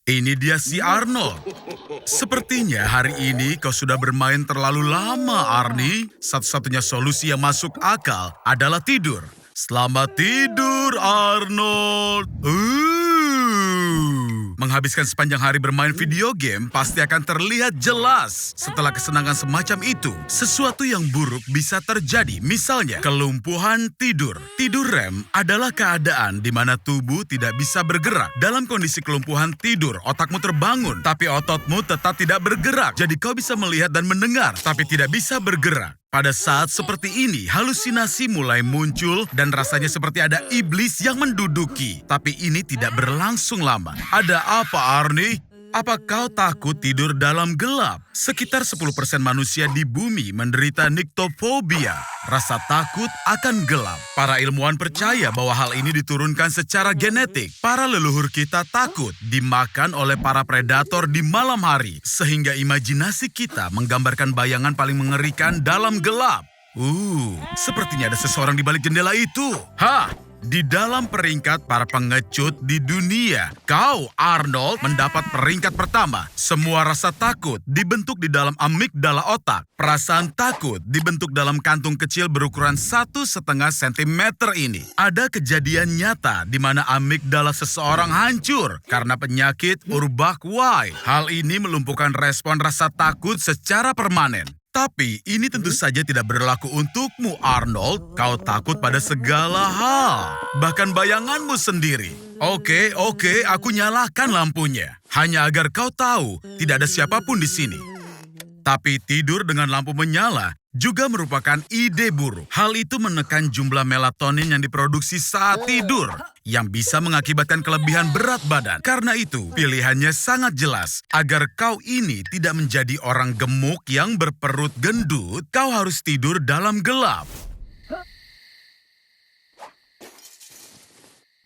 Ini dia si Arnold. Sepertinya hari ini kau sudah bermain terlalu lama, Arnie. Satu-satunya solusi yang masuk akal adalah tidur. Selamat tidur, Arnold. Menghabiskan sepanjang hari bermain video game pasti akan terlihat jelas. Setelah kesenangan semacam itu, sesuatu yang buruk bisa terjadi. Misalnya, kelumpuhan tidur. Tidur REM adalah keadaan di mana tubuh tidak bisa bergerak. Dalam kondisi kelumpuhan tidur, otakmu terbangun, tapi ototmu tetap tidak bergerak. Jadi kau bisa melihat dan mendengar, tapi tidak bisa bergerak. Pada saat seperti ini, halusinasi mulai muncul dan rasanya seperti ada iblis yang menduduki. Tapi ini tidak berlangsung lama. Ada apa, Arnie? Apa kau takut tidur dalam gelap? Sekitar 10% manusia di bumi menderita nyctophobia, rasa takut akan gelap. Para ilmuwan percaya bahwa hal ini diturunkan secara genetik. Para leluhur kita takut dimakan oleh para predator di malam hari, sehingga imajinasi kita menggambarkan bayangan paling mengerikan dalam gelap. Sepertinya ada seseorang di balik jendela itu. Di dalam peringkat para pengecut di dunia, kau, Arnold, mendapat peringkat pertama. Semua rasa takut dibentuk di dalam amigdala otak. Perasaan takut dibentuk dalam kantung kecil berukuran 1,5 cm ini. Ada kejadian nyata di mana amigdala seseorang hancur karena penyakit Urbach-White. Hal ini melumpuhkan respon rasa takut secara permanen. Tapi ini tentu saja tidak berlaku untukmu, Arnold. Kau takut pada segala hal, bahkan bayanganmu sendiri. Oke, aku nyalakan lampunya. Hanya agar kau tahu, tidak ada siapapun di sini. Tapi tidur dengan lampu menyala juga merupakan ide buruk. Hal itu menekan jumlah melatonin yang diproduksi saat tidur, yang bisa mengakibatkan kelebihan berat badan. Karena itu, pilihannya sangat jelas. Agar kau ini tidak menjadi orang gemuk yang berperut gendut, kau harus tidur dalam gelap.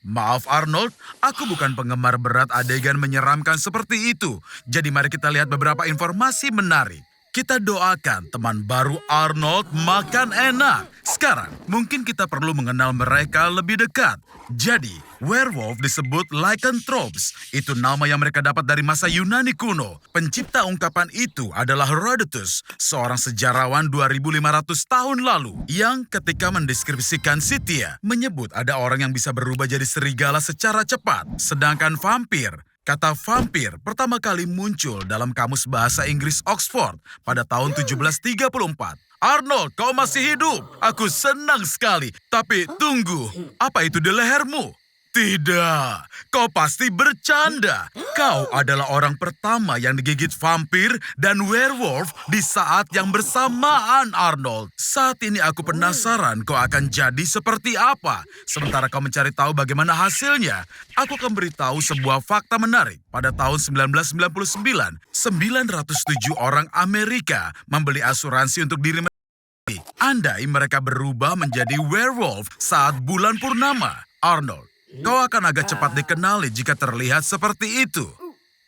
Maaf Arnold, aku bukan penggemar berat adegan menyeramkan seperti itu. Jadi mari kita lihat beberapa informasi menarik. Kita doakan teman baru Arnold makan enak. Sekarang, mungkin kita perlu mengenal mereka lebih dekat. Jadi, werewolf disebut lycanthropes. Itu nama yang mereka dapat dari masa Yunani kuno. Pencipta ungkapan itu adalah Herodotus, seorang sejarawan 2500 tahun lalu, yang ketika mendeskripsikan Scythia, menyebut ada orang yang bisa berubah jadi serigala secara cepat. Sedangkan vampir, kata vampir pertama kali muncul dalam Kamus Bahasa Inggris Oxford pada tahun 1734. Arnold, kau masih hidup. Aku senang sekali. Tapi tunggu, apa itu di lehermu? Tidak, kau pasti bercanda. Kau adalah orang pertama yang digigit vampir dan werewolf di saat yang bersamaan, Arnold. Saat ini aku penasaran kau akan jadi seperti apa. Sementara kau mencari tahu bagaimana hasilnya, aku akan beritahu sebuah fakta menarik. Pada tahun 1999, 907 orang Amerika membeli asuransi untuk diri mereka. Andai mereka berubah menjadi werewolf saat bulan purnama, Arnold, kau akan agak cepat dikenali jika terlihat seperti itu.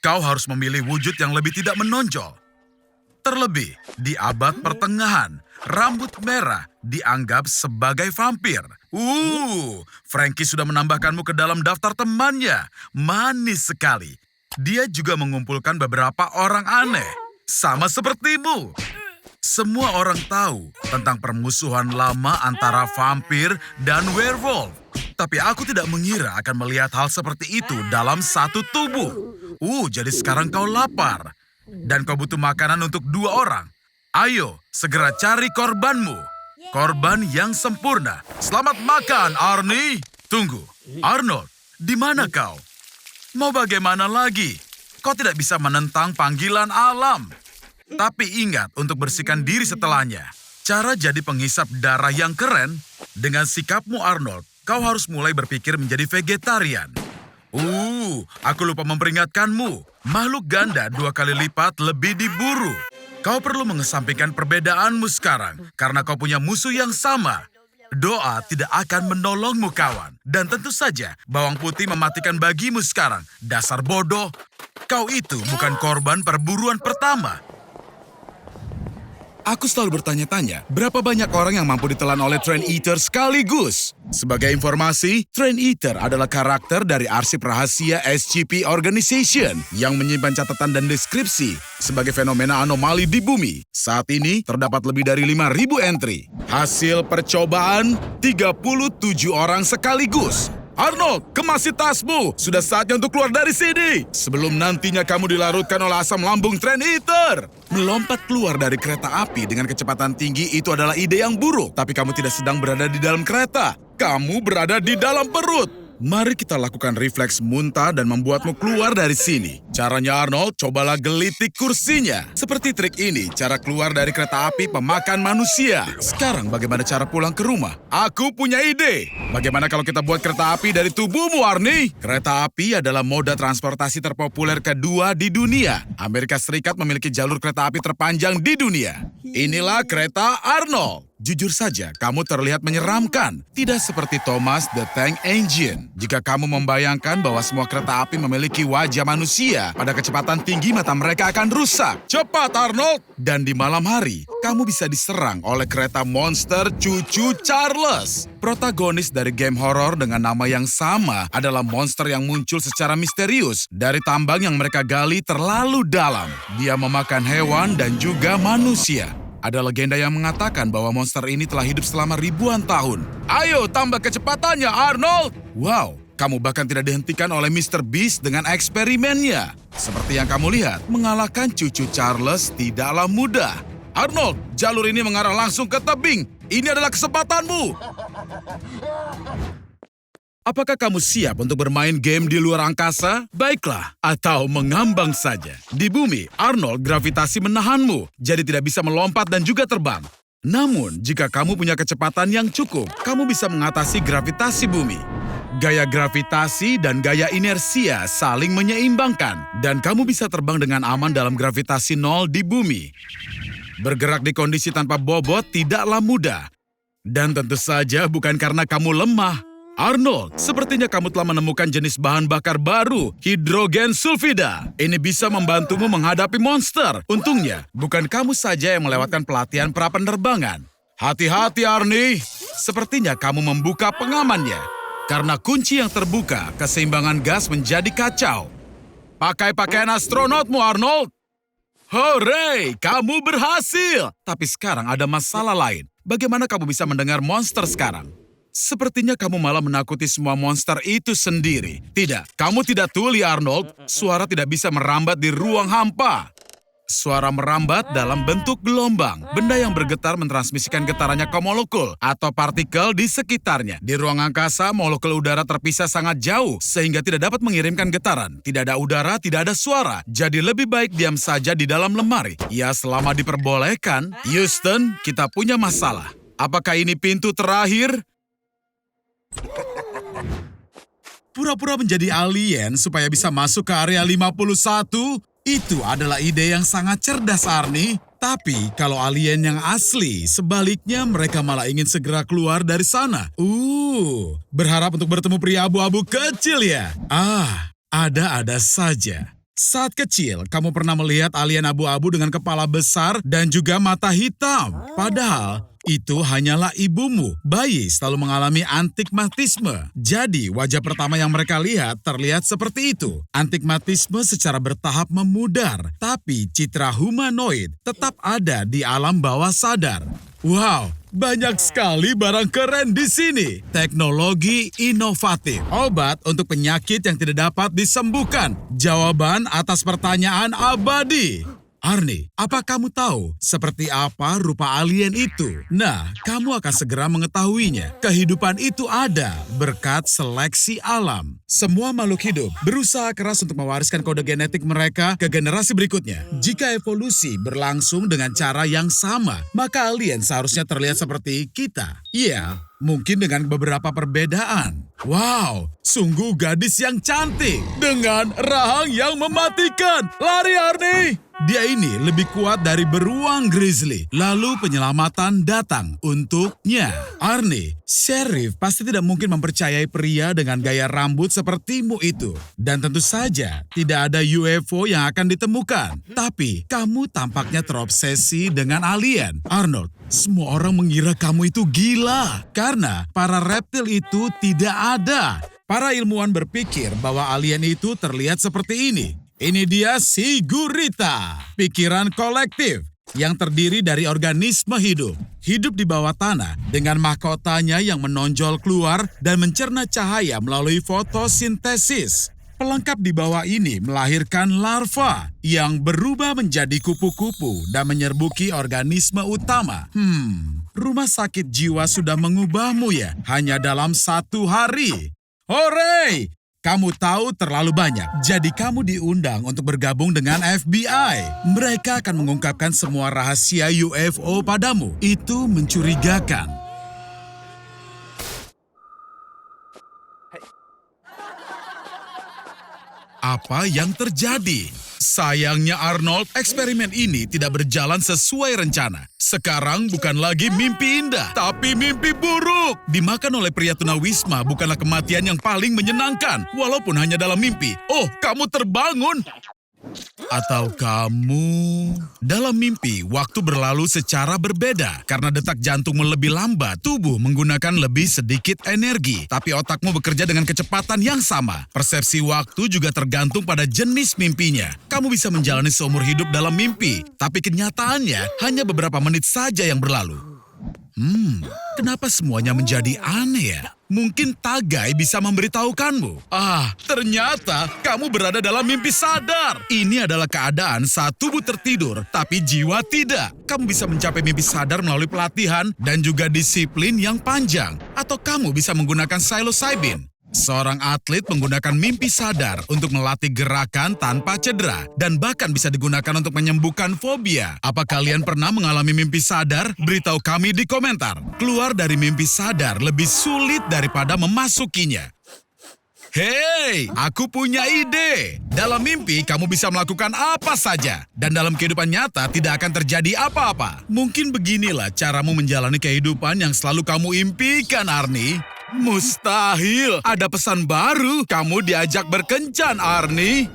Kau harus memilih wujud yang lebih tidak menonjol. Terlebih, di abad pertengahan, rambut merah dianggap sebagai vampir. Frankie sudah menambahkanmu ke dalam daftar temannya. Manis sekali. Dia juga mengumpulkan beberapa orang aneh. Sama sepertimu. Semua orang tahu tentang permusuhan lama antara vampir dan werewolf. Tapi aku tidak mengira akan melihat hal seperti itu dalam satu tubuh. Jadi sekarang kau lapar. Dan kau butuh makanan untuk 2 orang. Ayo, segera cari korbanmu. Korban yang sempurna. Selamat makan, Arnie. Tunggu, Arnold, di mana kau? Mau bagaimana lagi? Kau tidak bisa menentang panggilan alam. Tapi ingat untuk bersihkan diri setelahnya. Cara jadi penghisap darah yang keren, dengan sikapmu Arnold, kau harus mulai berpikir menjadi vegetarian. Aku lupa memperingatkanmu. Makhluk ganda 2 kali lipat lebih diburu. Kau perlu mengesampingkan perbedaanmu sekarang, karena kau punya musuh yang sama. Doa tidak akan menolongmu kawan. Dan tentu saja, bawang putih mematikan bagimu sekarang. Dasar bodoh. Kau itu bukan korban perburuan pertama. Aku selalu bertanya-tanya, berapa banyak orang yang mampu ditelan oleh Train Eater sekaligus? Sebagai informasi, Train Eater adalah karakter dari arsip rahasia SCP Organization yang menyimpan catatan dan deskripsi sebagai fenomena anomali di bumi. Saat ini, terdapat lebih dari 5.000 entry. Hasil percobaan, 37 orang sekaligus. Arnold, kemasi tasmu. Sudah saatnya untuk keluar dari sini. Sebelum nantinya kamu dilarutkan oleh asam lambung Train Eater. Melompat keluar dari kereta api dengan kecepatan tinggi itu adalah ide yang buruk. Tapi kamu tidak sedang berada di dalam kereta. Kamu berada di dalam perut. Mari kita lakukan refleks muntah dan membuatmu keluar dari sini. Caranya Arnold, cobalah gelitik kursinya. Seperti trik ini, cara keluar dari kereta api pemakan manusia. Sekarang bagaimana cara pulang ke rumah? Aku punya ide. Bagaimana kalau kita buat kereta api dari tubuhmu, Arnie? Kereta api adalah moda transportasi terpopuler kedua di dunia. Amerika Serikat memiliki jalur kereta api terpanjang di dunia. Inilah kereta Arnold. Jujur saja, kamu terlihat menyeramkan. Tidak seperti Thomas the Tank Engine. Jika kamu membayangkan bahwa semua kereta api memiliki wajah manusia, pada kecepatan tinggi mata mereka akan rusak. Cepat, Arnold! Dan di malam hari, kamu bisa diserang oleh kereta monster Cucu Charles. Protagonis dari game horor dengan nama yang sama adalah monster yang muncul secara misterius dari tambang yang mereka gali terlalu dalam. Dia memakan hewan dan juga manusia. Ada legenda yang mengatakan bahwa monster ini telah hidup selama ribuan tahun. Ayo, tambah kecepatannya, Arnold! Wow, kamu bahkan tidak dihentikan oleh Mr. Beast dengan eksperimennya. Seperti yang kamu lihat, mengalahkan Cucu Charles tidaklah mudah. Arnold, jalur ini mengarah langsung ke tebing. Ini adalah kesempatanmu. Apakah kamu siap untuk bermain game di luar angkasa? Baiklah, atau mengambang saja. Di bumi, Arnold, gravitasi menahanmu, jadi tidak bisa melompat dan juga terbang. Namun, jika kamu punya kecepatan yang cukup, kamu bisa mengatasi gravitasi bumi. Gaya gravitasi dan gaya inersia saling menyeimbangkan, dan kamu bisa terbang dengan aman dalam gravitasi nol di bumi. Bergerak di kondisi tanpa bobot tidaklah mudah. Dan tentu saja bukan karena kamu lemah. Arnold, sepertinya kamu telah menemukan jenis bahan bakar baru, hidrogen sulfida. Ini bisa membantumu menghadapi monster. Untungnya, bukan kamu saja yang melewatkan pelatihan pra-penerbangan. Hati-hati, Arnie. Sepertinya kamu membuka pengamannya. Karena kunci yang terbuka, keseimbangan gas menjadi kacau. Pakai pakaian astronotmu, Arnold. Hore, kamu berhasil. Tapi sekarang ada masalah lain. Bagaimana kamu bisa mendengar monster sekarang? Sepertinya kamu malah menakuti semua monster itu sendiri. Tidak, kamu tidak tuli, Arnold. Suara tidak bisa merambat di ruang hampa. Suara merambat dalam bentuk gelombang. Benda yang bergetar mentransmisikan getarannya ke molekul atau partikel di sekitarnya. Di ruang angkasa, molekul udara terpisah sangat jauh sehingga tidak dapat mengirimkan getaran. Tidak ada udara, tidak ada suara. Jadi lebih baik diam saja di dalam lemari. Ya, selama diperbolehkan. Houston, kita punya masalah. Apakah ini pintu terakhir? Pura-pura menjadi alien supaya bisa masuk ke area 51, itu adalah ide yang sangat cerdas, Arnie. Tapi kalau alien yang asli, sebaliknya mereka malah ingin segera keluar dari sana. Berharap untuk bertemu pria abu-abu kecil ya? Ada-ada saja. Saat kecil, kamu pernah melihat alien abu-abu dengan kepala besar dan juga mata hitam. Padahal, itu hanyalah ibumu. Bayi selalu mengalami antigmatisme. Jadi, wajah pertama yang mereka lihat terlihat seperti itu. Antigmatisme secara bertahap memudar, tapi citra humanoid tetap ada di alam bawah sadar. Wow, banyak sekali barang keren di sini. Teknologi inovatif. Obat untuk penyakit yang tidak dapat disembuhkan. Jawaban atas pertanyaan abadi. Arnie, apa kamu tahu seperti apa rupa alien itu? Nah, kamu akan segera mengetahuinya. Kehidupan itu ada berkat seleksi alam. Semua makhluk hidup berusaha keras untuk mewariskan kode genetik mereka ke generasi berikutnya. Jika evolusi berlangsung dengan cara yang sama, maka alien seharusnya terlihat seperti kita. Iya, mungkin dengan beberapa perbedaan. Wow, sungguh gadis yang cantik dengan rahang yang mematikan. Lari, Arnie! Dia ini lebih kuat dari beruang grizzly. Lalu penyelamatan datang untuknya. Arnie, Sheriff pasti tidak mungkin mempercayai pria dengan gaya rambut sepertimu itu. Dan tentu saja tidak ada UFO yang akan ditemukan. Tapi kamu tampaknya terobsesi dengan alien. Arnold, semua orang mengira kamu itu gila. Karena para reptil itu tidak ada. Para ilmuwan berpikir bahwa alien itu terlihat seperti ini. Ini dia Sigurita, pikiran kolektif yang terdiri dari organisme hidup. Hidup di bawah tanah dengan mahkotanya yang menonjol keluar dan mencerna cahaya melalui fotosintesis. Pelengkap di bawah ini melahirkan larva yang berubah menjadi kupu-kupu dan menyerbuki organisme utama. Rumah sakit jiwa sudah mengubahmu ya, hanya dalam 1 hari. Hore! Kamu tahu terlalu banyak, jadi kamu diundang untuk bergabung dengan FBI. Mereka akan mengungkapkan semua rahasia UFO padamu. Itu mencurigakan. Apa yang terjadi? Sayangnya Arnold, eksperimen ini tidak berjalan sesuai rencana. Sekarang bukan lagi mimpi indah, tapi mimpi buruk. Dimakan oleh pria tunawisma bukanlah kematian yang paling menyenangkan, walaupun hanya dalam mimpi. Oh, kamu terbangun. Atau kamu... Dalam mimpi, waktu berlalu secara berbeda. Karena detak jantungmu lebih lambat, tubuh menggunakan lebih sedikit energi. Tapi otakmu bekerja dengan kecepatan yang sama. Persepsi waktu juga tergantung pada jenis mimpinya. Kamu bisa menjalani seumur hidup dalam mimpi. Tapi kenyataannya hanya beberapa menit saja yang berlalu. Kenapa semuanya menjadi aneh ya? Mungkin Tagai bisa memberitahukanmu. Ternyata kamu berada dalam mimpi sadar. Ini adalah keadaan saat tubuh tertidur, tapi jiwa tidak. Kamu bisa mencapai mimpi sadar melalui pelatihan dan juga disiplin yang panjang. Atau kamu bisa menggunakan psilocybin. Seorang atlet menggunakan mimpi sadar untuk melatih gerakan tanpa cedera dan bahkan bisa digunakan untuk menyembuhkan fobia. Apa kalian pernah mengalami mimpi sadar? Beritahu kami di komentar. Keluar dari mimpi sadar lebih sulit daripada memasukinya. Hei, aku punya ide. Dalam mimpi, kamu bisa melakukan apa saja. Dan dalam kehidupan nyata, tidak akan terjadi apa-apa. Mungkin beginilah caramu menjalani kehidupan yang selalu kamu impikan, Arnie. Mustahil, ada pesan baru. Kamu diajak berkencan, Arnie.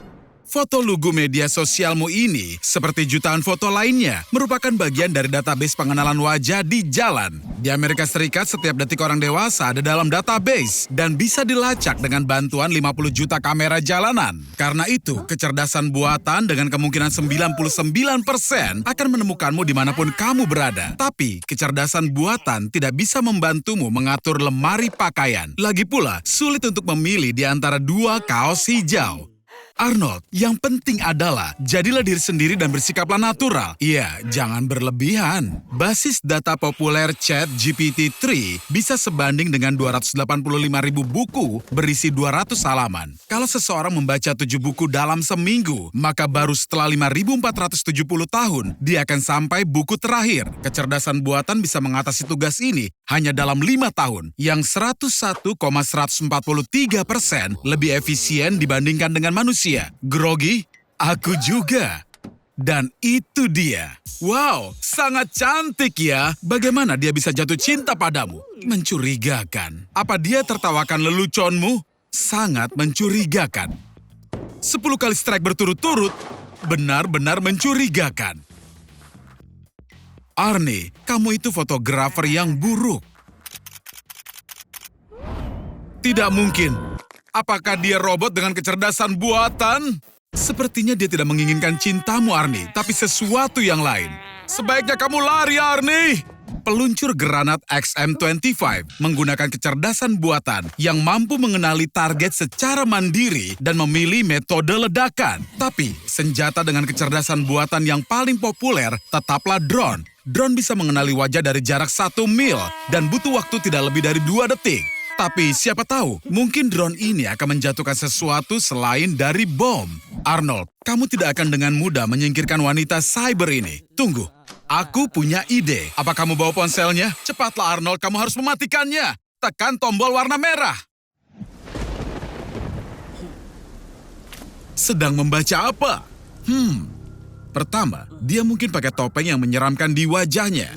Foto lugu media sosialmu ini, seperti jutaan foto lainnya, merupakan bagian dari database pengenalan wajah di jalan. Di Amerika Serikat, setiap detik orang dewasa ada dalam database dan bisa dilacak dengan bantuan 50 juta kamera jalanan. Karena itu, kecerdasan buatan dengan kemungkinan 99% akan menemukanmu dimanapun kamu berada. Tapi, kecerdasan buatan tidak bisa membantumu mengatur lemari pakaian. Lagi pula, sulit untuk memilih di antara 2 kaos hijau. Arnold, yang penting adalah jadilah diri sendiri dan bersikaplah natural. Iya, jangan berlebihan. Basis data populer ChatGPT-3 bisa sebanding dengan 285.000 buku berisi 200 halaman. Kalau seseorang membaca 7 buku dalam seminggu, maka baru setelah 5.470 tahun, dia akan sampai buku terakhir. Kecerdasan buatan bisa mengatasi tugas ini hanya dalam 5 tahun, yang 101,143% lebih efisien dibandingkan dengan manusia. Grogi, aku juga. Dan itu dia. Wow, sangat cantik ya. Bagaimana dia bisa jatuh cinta padamu? Mencurigakan. Apa dia tertawakan leluconmu? Sangat mencurigakan. 10 kali strike berturut-turut, benar-benar mencurigakan. Arnie, kamu itu fotografer yang buruk. Tidak mungkin. Apakah dia robot dengan kecerdasan buatan? Sepertinya dia tidak menginginkan cintamu, Arnie, tapi sesuatu yang lain. Sebaiknya kamu lari, Arnie. Peluncur granat XM25 menggunakan kecerdasan buatan yang mampu mengenali target secara mandiri dan memilih metode ledakan. Tapi, senjata dengan kecerdasan buatan yang paling populer tetaplah drone. Drone bisa mengenali wajah dari jarak 1 mil dan butuh waktu tidak lebih dari 2 detik. Tapi siapa tahu, mungkin drone ini akan menjatuhkan sesuatu selain dari bom. Arnold, kamu tidak akan dengan mudah menyingkirkan wanita cyber ini. Tunggu, aku punya ide. Apa kamu bawa ponselnya? Cepatlah Arnold, kamu harus mematikannya. Tekan tombol warna merah. Sedang membaca apa? Pertama, dia mungkin pakai topeng yang menyeramkan di wajahnya.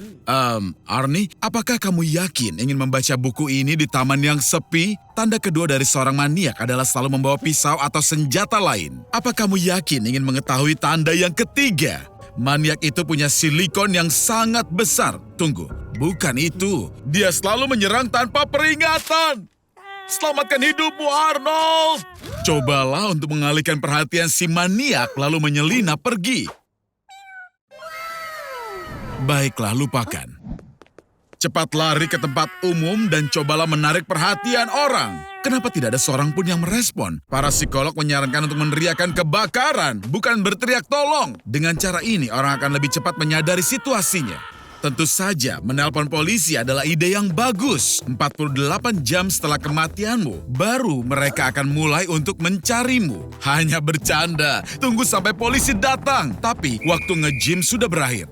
Arnie, apakah kamu yakin ingin membaca buku ini di taman yang sepi? Tanda kedua dari seorang maniak adalah selalu membawa pisau atau senjata lain. Apa kamu yakin ingin mengetahui tanda yang ketiga? Maniak itu punya silikon yang sangat besar. Tunggu, bukan itu. Dia selalu menyerang tanpa peringatan. Selamatkan hidupmu, Arnold! Cobalah untuk mengalihkan perhatian si maniak lalu menyelinap pergi. Baiklah, lupakan. Cepat lari ke tempat umum dan cobalah menarik perhatian orang. Kenapa tidak ada seorang pun yang merespon? Para psikolog menyarankan untuk meneriakkan kebakaran, bukan berteriak tolong. Dengan cara ini, orang akan lebih cepat menyadari situasinya. Tentu saja, menelpon polisi adalah ide yang bagus. 48 jam setelah kematianmu, baru mereka akan mulai untuk mencarimu. Hanya bercanda, tunggu sampai polisi datang. Tapi, waktu nge-gym sudah berakhir.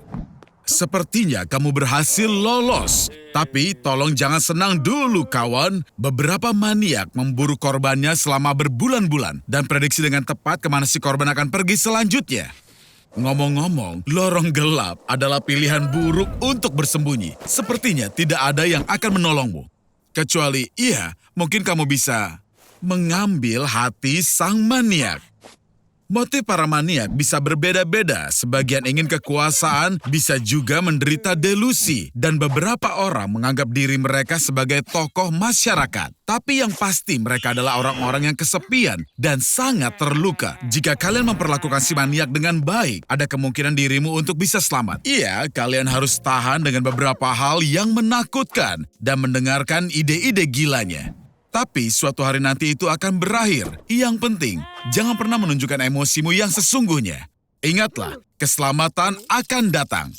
Sepertinya kamu berhasil lolos. Tapi tolong jangan senang dulu, kawan. Beberapa maniak memburu korbannya selama berbulan-bulan dan prediksi dengan tepat kemana si korban akan pergi selanjutnya. Ngomong-ngomong, lorong gelap adalah pilihan buruk untuk bersembunyi. Sepertinya tidak ada yang akan menolongmu. Kecuali, mungkin kamu bisa mengambil hati sang maniak. Motif para maniak bisa berbeda-beda. Sebagian ingin kekuasaan, bisa juga menderita delusi. Dan beberapa orang menganggap diri mereka sebagai tokoh masyarakat. Tapi yang pasti mereka adalah orang-orang yang kesepian dan sangat terluka. Jika kalian memperlakukan si maniak dengan baik, ada kemungkinan dirimu untuk bisa selamat. Iya, kalian harus tahan dengan beberapa hal yang menakutkan dan mendengarkan ide-ide gilanya. Tapi suatu hari nanti itu akan berakhir. Yang penting, jangan pernah menunjukkan emosimu yang sesungguhnya. Ingatlah, keselamatan akan datang.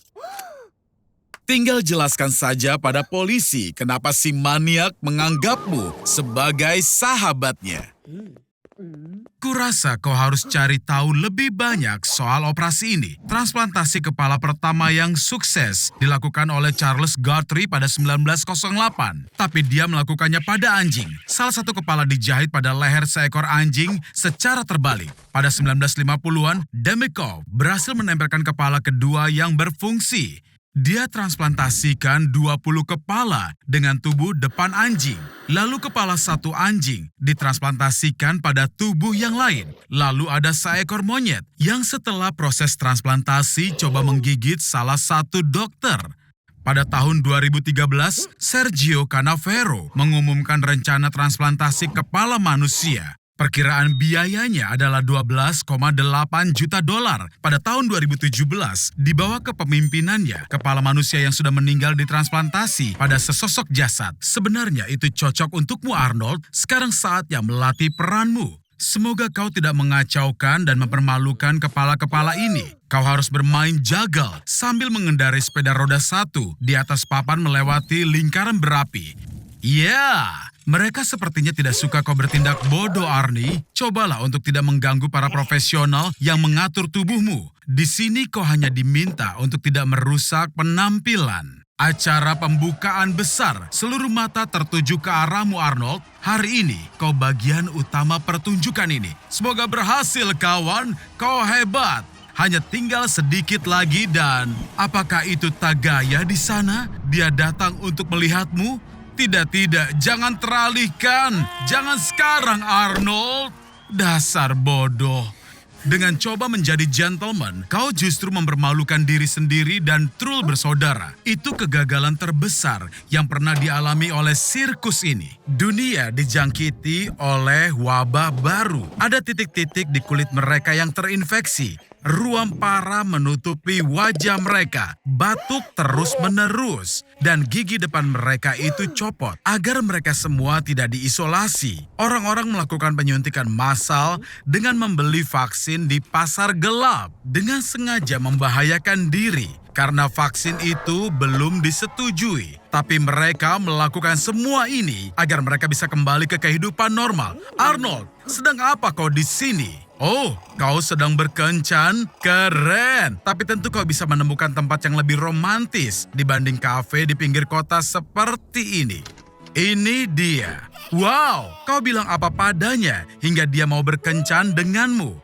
Tinggal jelaskan saja pada polisi kenapa si maniak menganggapmu sebagai sahabatnya. Kurasa kau harus cari tahu lebih banyak soal operasi ini. Transplantasi kepala pertama yang sukses dilakukan oleh Charles Guthrie pada 1908. Tapi dia melakukannya pada anjing. Salah satu kepala dijahit pada leher seekor anjing secara terbalik. Pada 1950-an, Demikov berhasil menempelkan kepala kedua yang berfungsi. Dia transplantasikan 20 kepala dengan tubuh depan anjing. Lalu kepala satu anjing ditransplantasikan pada tubuh yang lain. Lalu ada seekor monyet yang setelah proses transplantasi coba menggigit salah satu dokter. Pada tahun 2013, Sergio Canavero mengumumkan rencana transplantasi kepala manusia. Perkiraan biayanya adalah 12,8 juta dolar. Pada tahun 2017, di bawah kepemimpinannya, kepala manusia yang sudah meninggal ditransplantasi pada sesosok jasad. Sebenarnya itu cocok untukmu, Arnold. Sekarang saatnya melatih peranmu. Semoga kau tidak mengacaukan dan mempermalukan kepala-kepala ini. Kau harus bermain jagal sambil mengendarai sepeda roda satu di atas papan melewati lingkaran berapi. Mereka sepertinya tidak suka kau bertindak bodoh, Arnie. Cobalah untuk tidak mengganggu para profesional yang mengatur tubuhmu. Di sini kau hanya diminta untuk tidak merusak penampilan. Acara pembukaan besar, seluruh mata tertuju ke arahmu, Arnold. Hari ini kau bagian utama pertunjukan ini. Semoga berhasil, kawan. Kau hebat. Hanya tinggal sedikit lagi dan... Apakah itu Tagaya di sana? Dia datang untuk melihatmu? Tidak, jangan teralihkan. Jangan sekarang, Arnold. Dasar bodoh. Dengan coba menjadi gentleman, kau justru mempermalukan diri sendiri dan Trull bersaudara. Itu kegagalan terbesar yang pernah dialami oleh sirkus ini. Dunia dijangkiti oleh wabah baru. Ada titik-titik di kulit mereka yang terinfeksi. Ruam parah menutupi wajah mereka, batuk terus-menerus, dan gigi depan mereka itu copot. Agar mereka semua tidak diisolasi, orang-orang melakukan penyuntikan massal dengan membeli vaksin di pasar gelap dengan sengaja membahayakan diri. Karena vaksin itu belum disetujui. Tapi mereka melakukan semua ini agar mereka bisa kembali ke kehidupan normal. Arnold, sedang apa kau di sini? Oh, kau sedang berkencan? Keren! Tapi tentu kau bisa menemukan tempat yang lebih romantis dibanding kafe di pinggir kota seperti ini. Ini dia. Wow, kau bilang apa padanya hingga dia mau berkencan denganmu.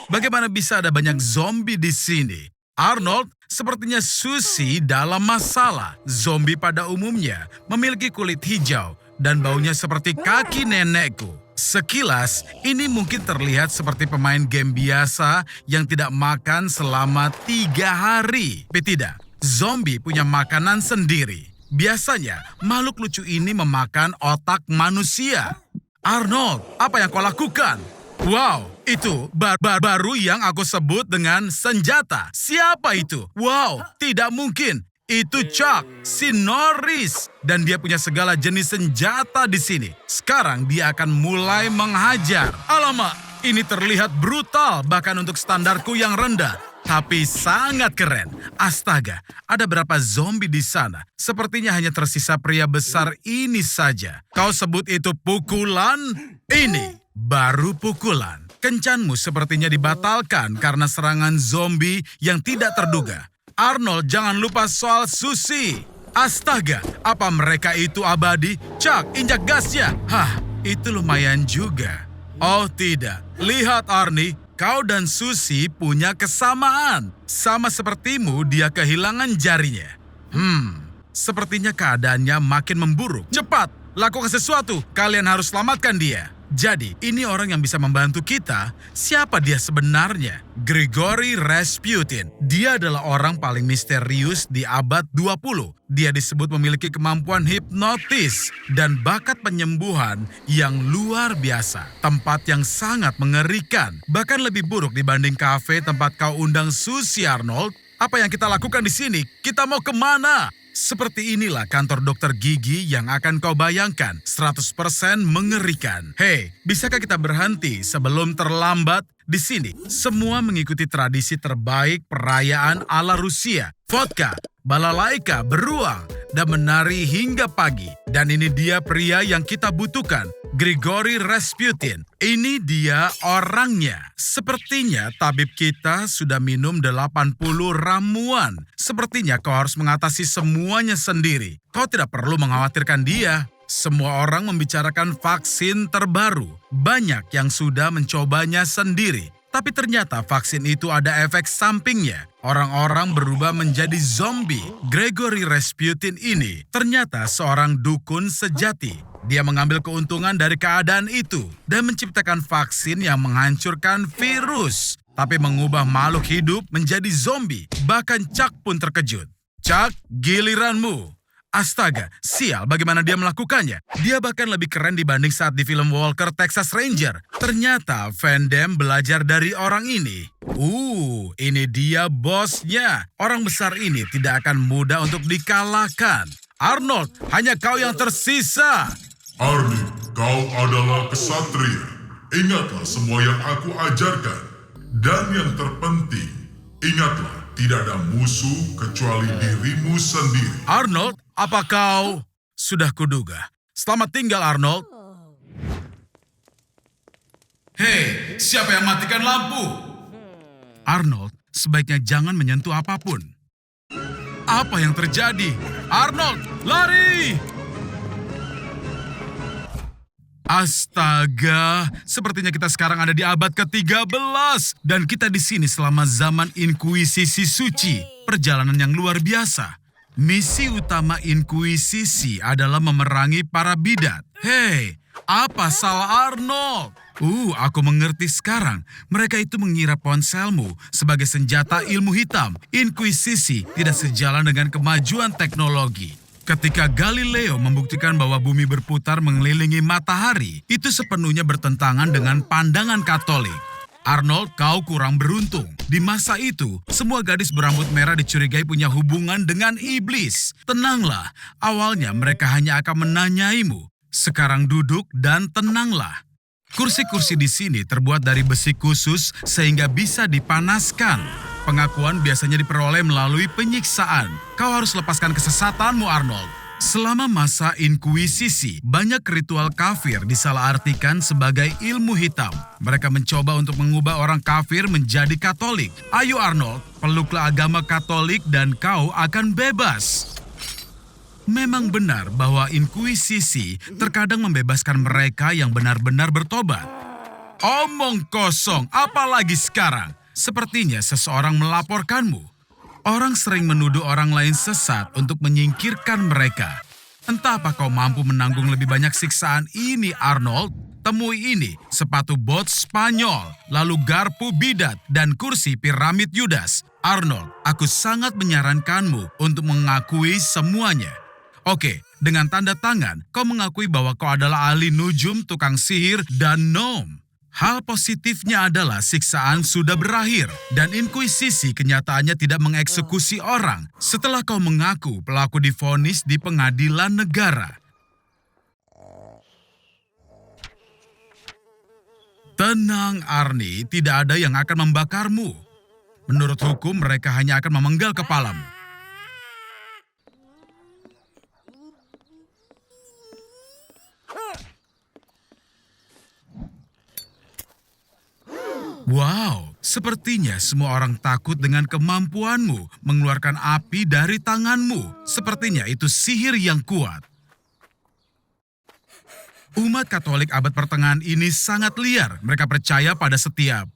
Bagaimana bisa ada banyak zombie di sini? Arnold, sepertinya Susie dalam masalah. Zombie pada umumnya memiliki kulit hijau dan baunya seperti kaki nenekku. Sekilas, ini mungkin terlihat seperti pemain game biasa yang tidak makan selama 3 hari. Tapi tidak, zombie punya makanan sendiri. Biasanya, makhluk lucu ini memakan otak manusia. Arnold, apa yang kau lakukan? Wow, itu baru yang aku sebut dengan senjata. Siapa itu? Wow, tidak mungkin. Itu Chuck, si Norris. Dan dia punya segala jenis senjata di sini. Sekarang dia akan mulai menghajar. Alamak, ini terlihat brutal bahkan untuk standarku yang rendah. Tapi sangat keren. Astaga, ada berapa zombie di sana? Sepertinya hanya tersisa pria besar ini saja. Kau sebut itu pukulan? Ini baru pukulan. Kencanmu sepertinya dibatalkan karena serangan zombie yang tidak terduga. Arnold, jangan lupa soal Susie. Astaga, apa mereka itu abadi? Chuck, injak gasnya. Itu lumayan juga. Oh tidak, lihat Arnie. Kau dan Susie punya kesamaan. Sama sepertimu, dia kehilangan jarinya. Sepertinya keadaannya makin memburuk. Cepat, lakukan sesuatu. Kalian harus selamatkan dia. Jadi, ini orang yang bisa membantu kita. Siapa dia sebenarnya? Grigory Rasputin. Dia adalah orang paling misterius di abad 20. Dia disebut memiliki kemampuan hipnotis dan bakat penyembuhan yang luar biasa. Tempat yang sangat mengerikan. Bahkan lebih buruk dibanding kafe tempat kau undang Susie, Arnold. Apa yang kita lakukan di sini? Kita mau kemana? Seperti inilah kantor dokter gigi yang akan kau bayangkan. 100% mengerikan. Hei, bisakah kita berhenti sebelum terlambat? Di sini, semua mengikuti tradisi terbaik perayaan ala Rusia. Vodka, balalaika, beruang, dan menari hingga pagi. Dan ini dia pria yang kita butuhkan. Grigory Rasputin. Ini dia orangnya. Sepertinya tabib kita sudah minum 80 ramuan. Sepertinya kau harus mengatasi semuanya sendiri. Kau tidak perlu mengkhawatirkan dia. Semua orang membicarakan vaksin terbaru. Banyak yang sudah mencobanya sendiri. Tapi ternyata vaksin itu ada efek sampingnya. Orang-orang berubah menjadi zombie. Grigory Rasputin ini ternyata seorang dukun sejati. Dia mengambil keuntungan dari keadaan itu dan menciptakan vaksin yang menghancurkan virus. Tapi mengubah makhluk hidup menjadi zombie. Bahkan Chuck pun terkejut. Chuck, giliranmu. Astaga, sial bagaimana dia melakukannya. Dia bahkan lebih keren dibanding saat di film Walker Texas Ranger. Ternyata Van Damme belajar dari orang ini. Ini dia bosnya. Orang besar ini tidak akan mudah untuk dikalahkan. Arnold, hanya kau yang tersisa. Arnie, kau adalah kesatria. Ingatlah semua yang aku ajarkan. Dan yang terpenting, ingatlah tidak ada musuh kecuali dirimu sendiri. Arnold, apa kau? Sudah kuduga. Selamat tinggal, Arnold. Hei, siapa yang matikan lampu? Arnold, sebaiknya jangan menyentuh apapun. Apa yang terjadi? Arnold, lari! Astaga, sepertinya kita sekarang ada di abad ke-13 dan kita di sini selama zaman Inkuisisi Suci, perjalanan yang luar biasa. Misi utama Inkuisisi adalah memerangi para bidat. Hei, apa salah Arnold? Aku mengerti sekarang. Mereka itu mengira ponselmu sebagai senjata ilmu hitam. Inkuisisi tidak sejalan dengan kemajuan teknologi. Ketika Galileo membuktikan bahwa bumi berputar mengelilingi matahari, itu sepenuhnya bertentangan dengan pandangan Katolik. Arnold, kau kurang beruntung. Di masa itu, semua gadis berambut merah dicurigai punya hubungan dengan iblis. Tenanglah, awalnya mereka hanya akan menanyaimu. Sekarang duduk dan tenanglah. Kursi-kursi di sini terbuat dari besi khusus sehingga bisa dipanaskan. Pengakuan biasanya diperoleh melalui penyiksaan. Kau harus lepaskan kesesatanmu, Arnold. Selama masa Inkuisisi, banyak ritual kafir disalahartikan sebagai ilmu hitam. Mereka mencoba untuk mengubah orang kafir menjadi Katolik. Ayo Arnold, peluklah agama Katolik dan kau akan bebas. Memang benar bahwa inkuisisi terkadang membebaskan mereka yang benar-benar bertobat. Omong kosong, apalagi sekarang. Sepertinya seseorang melaporkanmu. Orang sering menuduh orang lain sesat untuk menyingkirkan mereka. Entah apa kau mampu menanggung lebih banyak siksaan ini, Arnold. Temui ini, sepatu bot Spanyol, lalu garpu bidat, dan kursi piramid Yudas. Arnold, aku sangat menyarankanmu untuk mengakui semuanya. Oke, dengan tanda tangan, kau mengakui bahwa kau adalah ahli nujum, tukang sihir, dan nom. Hal positifnya adalah siksaan sudah berakhir, dan inkuisisi kenyataannya tidak mengeksekusi orang setelah kau mengaku pelaku divonis di pengadilan negara. Tenang, Arnie, tidak ada yang akan membakarmu. Menurut hukum, mereka hanya akan memenggal kepalamu. Wow, sepertinya semua orang takut dengan kemampuanmu mengeluarkan api dari tanganmu. Sepertinya itu sihir yang kuat. Umat Katolik abad pertengahan ini sangat liar. Mereka percaya pada setiap.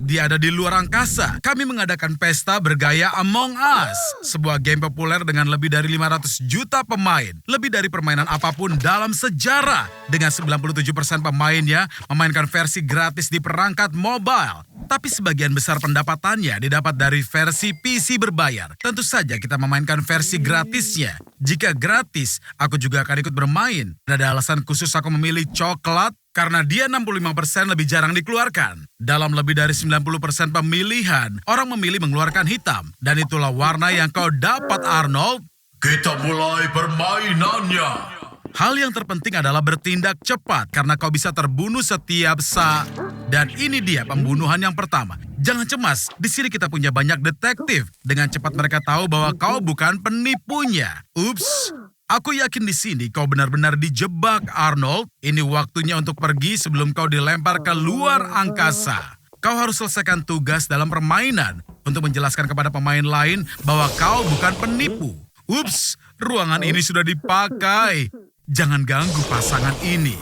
Dia ada di luar angkasa. Kami mengadakan pesta bergaya Among Us. Sebuah game populer dengan lebih dari 500 juta pemain. Lebih dari permainan apapun dalam sejarah. Dengan 97% pemainnya memainkan versi gratis di perangkat mobile. Tapi sebagian besar pendapatannya didapat dari versi PC berbayar. Tentu saja kita memainkan versi gratisnya. Jika gratis, aku juga akan ikut bermain. Ada alasan khusus aku memilih coklat. Karena dia 65% lebih jarang dikeluarkan. Dalam lebih dari 90% pemilihan, orang memilih mengeluarkan hitam. Dan itulah warna yang kau dapat, Arnold. Kita mulai permainannya. Hal yang terpenting adalah bertindak cepat karena kau bisa terbunuh setiap saat. Dan ini dia pembunuhan yang pertama. Jangan cemas, di sini kita punya banyak detektif. Dengan cepat mereka tahu bahwa kau bukan penipunya. Ups. Aku yakin di sini kau benar-benar dijebak, Arnold. Ini waktunya untuk pergi sebelum kau dilempar ke luar angkasa. Kau harus selesaikan tugas dalam permainan untuk menjelaskan kepada pemain lain bahwa kau bukan penipu. Ups, ruangan ini sudah dipakai. Jangan ganggu pasangan ini.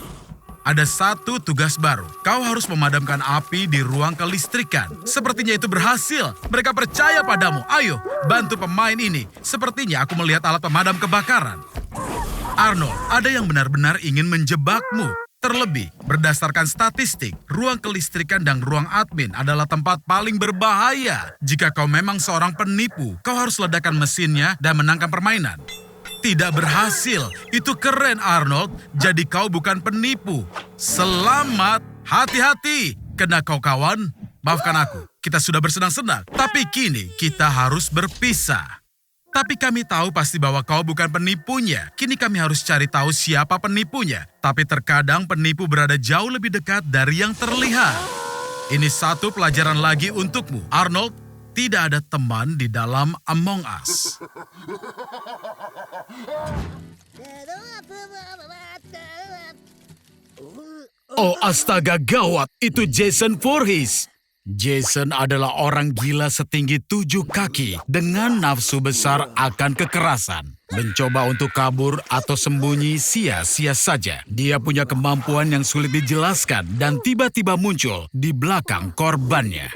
Ada satu tugas baru. Kau harus memadamkan api di ruang kelistrikan. Sepertinya itu berhasil. Mereka percaya padamu. Ayo, bantu pemain ini. Sepertinya aku melihat alat pemadam kebakaran. Arnold, ada yang benar-benar ingin menjebakmu. Terlebih, berdasarkan statistik, ruang kelistrikan dan ruang admin adalah tempat paling berbahaya. Jika kau memang seorang penipu, kau harus ledakan mesinnya dan menangkan permainan. Tidak berhasil. Itu keren, Arnold. Jadi kau bukan penipu. Selamat. Hati-hati. Kena kau, kawan. Maafkan aku. Kita sudah bersenang-senang. Tapi kini kita harus berpisah. Tapi kami tahu pasti bahwa kau bukan penipunya. Kini kami harus cari tahu siapa penipunya. Tapi terkadang penipu berada jauh lebih dekat dari yang terlihat. Ini satu pelajaran lagi untukmu, Arnold. Tidak ada teman di dalam Among Us. Oh astaga gawat, itu Jason Voorhees. Jason adalah orang gila setinggi 7 kaki dengan nafsu besar akan kekerasan. Mencoba untuk kabur atau sembunyi sia-sia saja. Dia punya kemampuan yang sulit dijelaskan dan tiba-tiba muncul di belakang korbannya.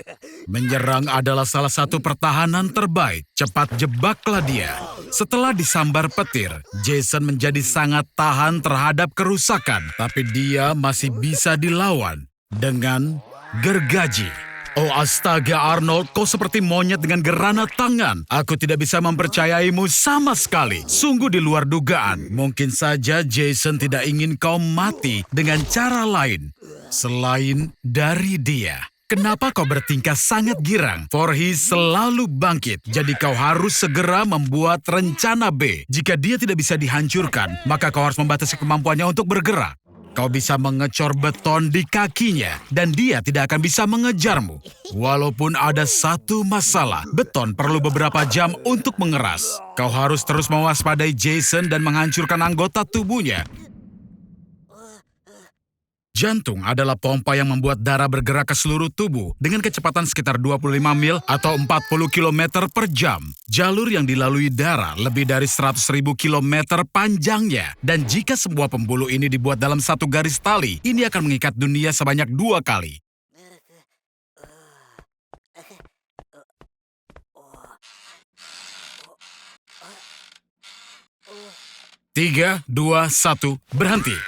Menyerang adalah salah satu pertahanan terbaik. Cepat jebaklah dia. Setelah disambar petir, Jason menjadi sangat tahan terhadap kerusakan. Tapi dia masih bisa dilawan dengan gergaji. Oh astaga Arnold, kau seperti monyet dengan geranat tangan. Aku tidak bisa mempercayaimu sama sekali. Sungguh di luar dugaan. Mungkin saja Jason tidak ingin kau mati dengan cara lain. Selain dari dia. Kenapa kau bertingkah sangat girang? Voorhees selalu bangkit. Jadi kau harus segera membuat rencana B. Jika dia tidak bisa dihancurkan, maka kau harus membatasi kemampuannya untuk bergerak. Kau bisa mengecor beton di kakinya dan dia tidak akan bisa mengejarmu. Walaupun ada satu masalah, beton perlu beberapa jam untuk mengeras. Kau harus terus mewaspadai Jason dan menghancurkan anggota tubuhnya. Jantung adalah pompa yang membuat darah bergerak ke seluruh tubuh dengan kecepatan sekitar 25 mil atau 40 km per jam. Jalur yang dilalui darah lebih dari 100.000 km panjangnya. Dan jika semua pembuluh ini dibuat dalam satu garis tali, ini akan mengikat dunia sebanyak 2 kali. 3, 2, 1, berhenti.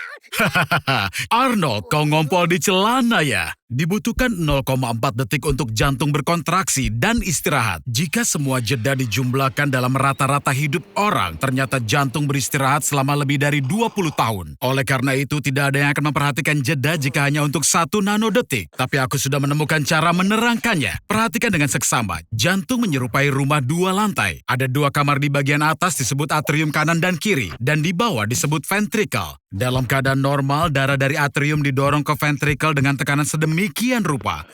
Arnold, kau ngompol di celana ya? Dibutuhkan 0,4 detik untuk jantung berkontraksi dan istirahat. Jika semua jeda dijumlahkan dalam rata-rata hidup orang, ternyata jantung beristirahat selama lebih dari 20 tahun. Oleh karena itu, tidak ada yang akan memperhatikan jeda jika hanya untuk 1 nanodetik. Tapi aku sudah menemukan cara menerangkannya. Perhatikan dengan seksama, jantung menyerupai rumah 2 lantai. Ada 2 kamar di bagian atas disebut atrium kanan dan kiri, dan di bawah disebut ventricle. Dalam keadaan normal, darah dari atrium didorong ke ventricle dengan tekanan sedemikian rupa.